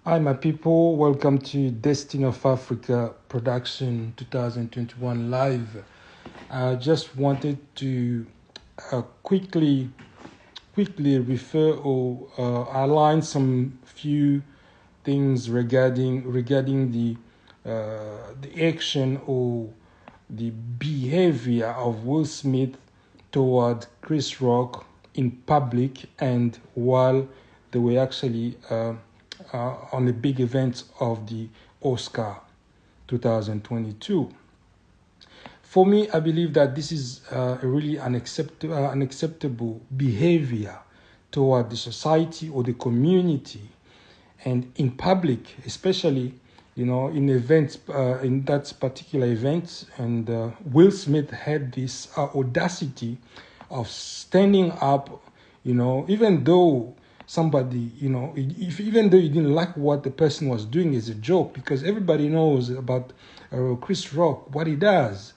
Hi, my people. Welcome to Destiny of Africa Production 2021 Live. I just wanted to quickly refer or align some few things regarding the action or the behavior of Will Smith toward Chris Rock in public and while they were actually on the big event of the Oscar 2022. For me, I believe that this is a really unacceptable behavior toward the society or the community, and in public, especially, in events, in that particular event. And Will Smith had this audacity of standing up, even though somebody, even though you didn't like what the person was doing as a joke, because everybody knows about Chris Rock, what he does,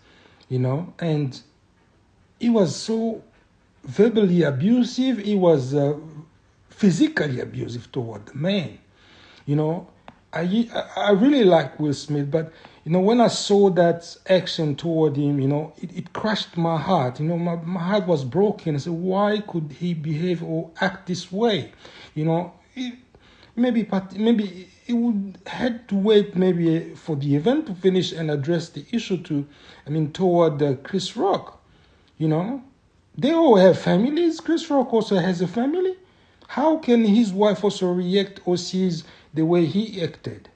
and he was so verbally abusive, he was physically abusive toward the man. You know, I really like Will Smith, but when I saw that action toward him, it crushed my heart. My heart was broken. I said, why could he behave or act this way? Maybe he would had to wait maybe for the event to finish and address the issue toward Chris Rock. You know, they all have families. Chris Rock also has a family. How can his wife also react or sees the way he acted?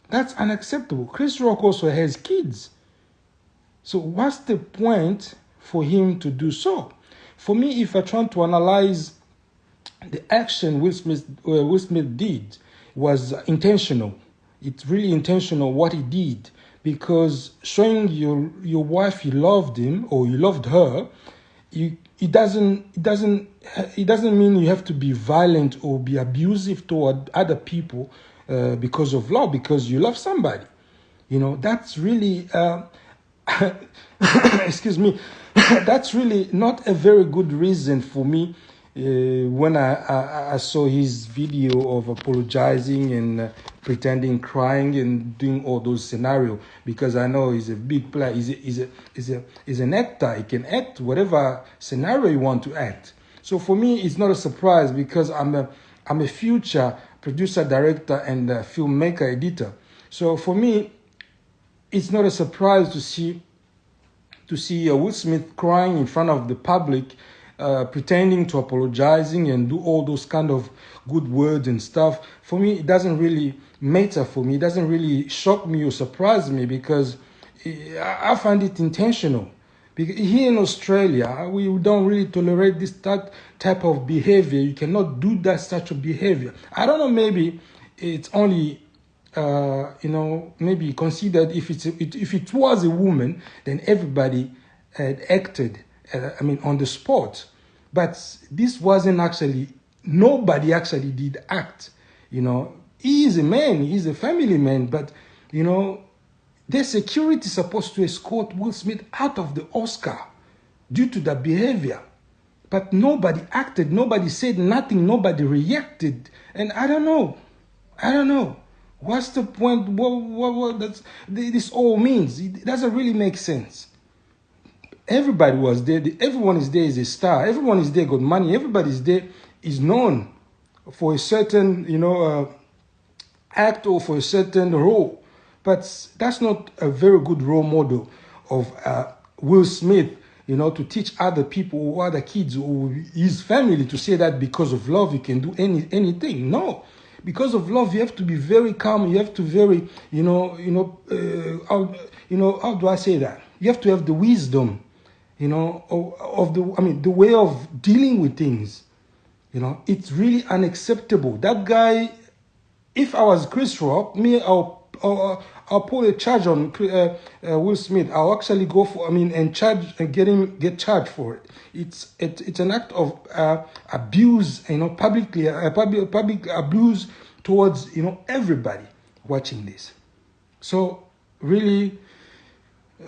That's unacceptable. Chris Rock also has kids. So what's the point for him to do so? For me, if I try to analyze the action Will Smith did was intentional. It's really intentional what he did, because showing your wife you loved him or you loved her, it doesn't mean you have to be violent or be abusive toward other people because of love, because you love somebody. That's really excuse me. That's really not a very good reason for me. When I saw his video of apologizing and pretending crying and doing all those scenarios, because I know he's a big player, he's an actor. He can act whatever scenario you want to act. So for me, it's not a surprise, because I'm a future producer, director, and filmmaker, editor. So for me, it's not a surprise to see Will Smith crying in front of the public, pretending to apologizing and do all those kind of good words and stuff. For me, it doesn't really matter. For me, it doesn't really shock me or surprise me, because I find it intentional. Because here in Australia, we don't really tolerate this type of behavior. You cannot do that such a behavior. I don't know, maybe it's only maybe considered, if it was a woman, then everybody had acted, on the spot. But this wasn't actually, nobody actually did act. He is a man, he's a family man, but, their security is supposed to escort Will Smith out of the Oscar due to that behavior. But nobody acted, nobody said nothing, nobody reacted. And I don't know. What's the point? What this all means? It doesn't really make sense. Everybody was there. Everyone is there is a star. Everyone is there got money. Everybody is there is known for a certain, act or for a certain role. But that's not a very good role model of Will Smith, to teach other people or other kids or his family to say that because of love you can do anything. No. Because of love, you have to be very calm. You have to very, how do I say that? You have to have the wisdom, of the way of dealing with things. It's really unacceptable. That guy, if I was Chris Rock, I'll pull a charge on Will Smith. I'll actually go for, and charge and get charged for it. It's an act of abuse, public abuse towards everybody watching this. So really,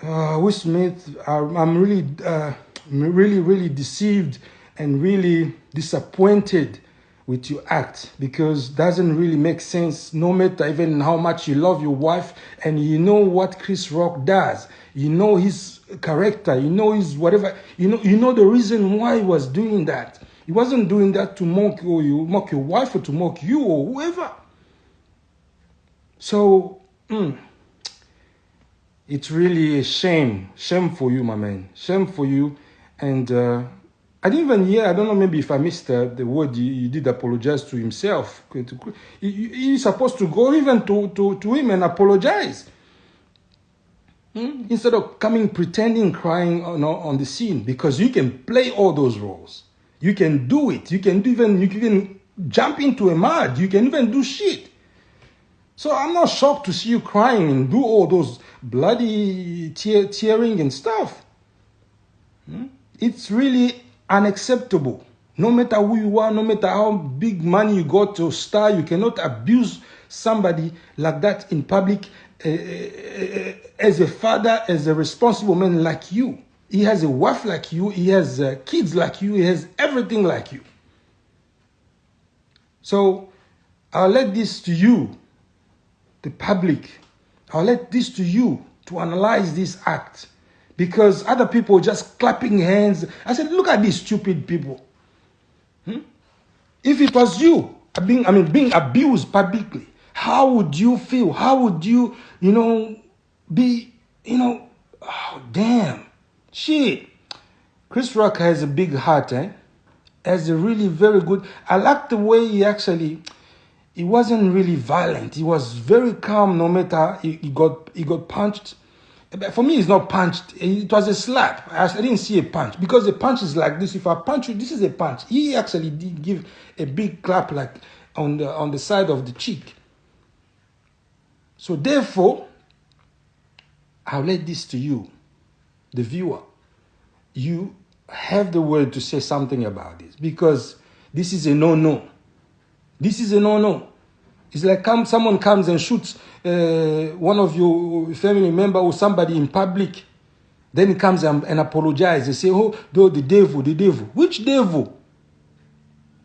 Will Smith, I'm really deceived and really disappointed with your act, because doesn't really make sense, no matter even how much you love your wife. And you know what Chris Rock does, you know his character, you know his whatever, you know the reason why he was doing that. He wasn't doing that to mock you, mock your wife, or to mock you or whoever. So it's really a shame for you, my man, shame for you. And I didn't even hear, I don't know, maybe if I missed the word, he did apologize to himself. He's supposed to go even to him and apologize. Instead of coming, pretending, crying on the scene, because you can play all those roles. You can do it. You can even jump into a mud. You can even do shit. So I'm not shocked to see you crying and do all those bloody tearing and stuff. It's really unacceptable. No matter who you are, no matter how big money you got to star, you cannot abuse somebody like that in public. As a father, as a responsible man like you. He has a wife like you. He has kids like you. He has everything like you. So I'll let this to you, the public. I'll let this to you to analyze this act. Because other people just clapping hands. I said, look at these stupid people. If it was you being abused publicly, how would you feel? How would you, be, oh, damn. Shit. Chris Rock has a big heart, Has a really very good, I like the way he wasn't really violent. He was very calm no matter he got punched. For me, it's not punched. It was a slap. I didn't see a punch, because a punch is like this. If I punch you, this is a punch. He actually did give a big clap, like on the side of the cheek. So therefore, I'll let this to you, the viewer. You have the word to say something about this, because this is a no-no. This is a no-no. It's like someone comes and shoots one of your family member or somebody in public. Then he comes and apologizes. They say, oh, the devil. Which devil?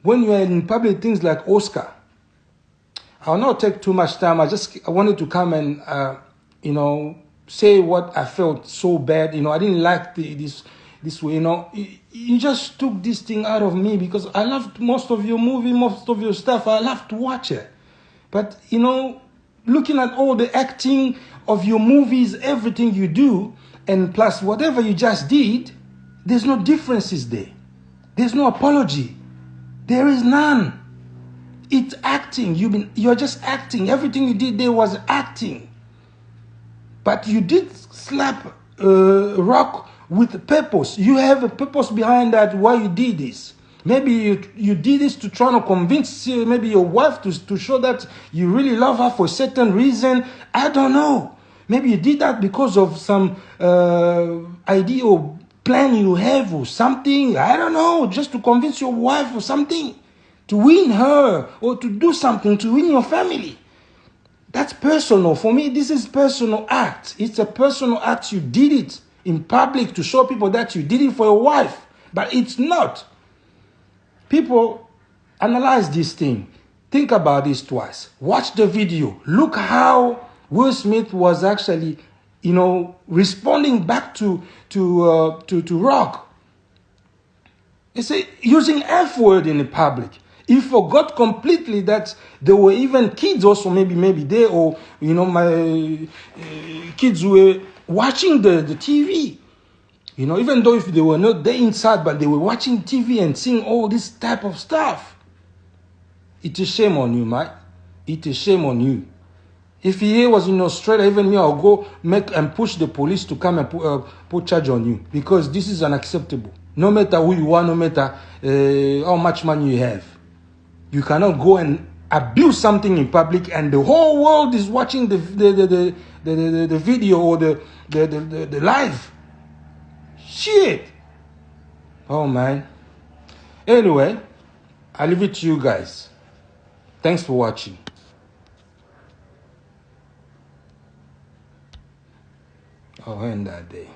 When you are in public, things like Oscar. I'll not take too much time. I wanted to come and, say what I felt so bad. I didn't like this way, You just took this thing out of me, because I loved most of your movie, most of your stuff. I love to watch it. But, looking at all the acting of your movies, everything you do, and plus whatever you just did, there's no differences there. There's no apology. There is none. It's acting. You're just acting. Everything you did there was acting. But you did slap Rock with purpose. You have a purpose behind that, why you did this. Maybe you did this to try to convince maybe your wife to show that you really love her for a certain reason. I don't know. Maybe you did that because of some idea or plan you have or something. I don't know. Just to convince your wife or something. To win her or to do something to win your family. That's personal. For me, this is personal act. It's a personal act. You did it in public to show people that you did it for your wife. But it's not. People, analyze this thing. Think about this twice. Watch the video. Look how Will Smith was actually, responding back to Rock. It's using F word in the public. He forgot completely that there were even kids also, maybe there, or my kids were watching the TV. Even though if they were not there inside, but they were watching TV and seeing all this type of stuff. It's a shame on you, mate. It's a shame on you. If he was in Australia, even me, I'll go and push the police to come and put charge on you. Because this is unacceptable. No matter who you are, no matter how much money you have. You cannot go and abuse something in public and the whole world is watching the video or the live. Shit. Oh, man. Anyway, I leave it to you guys. Thanks for watching. I'll end that day.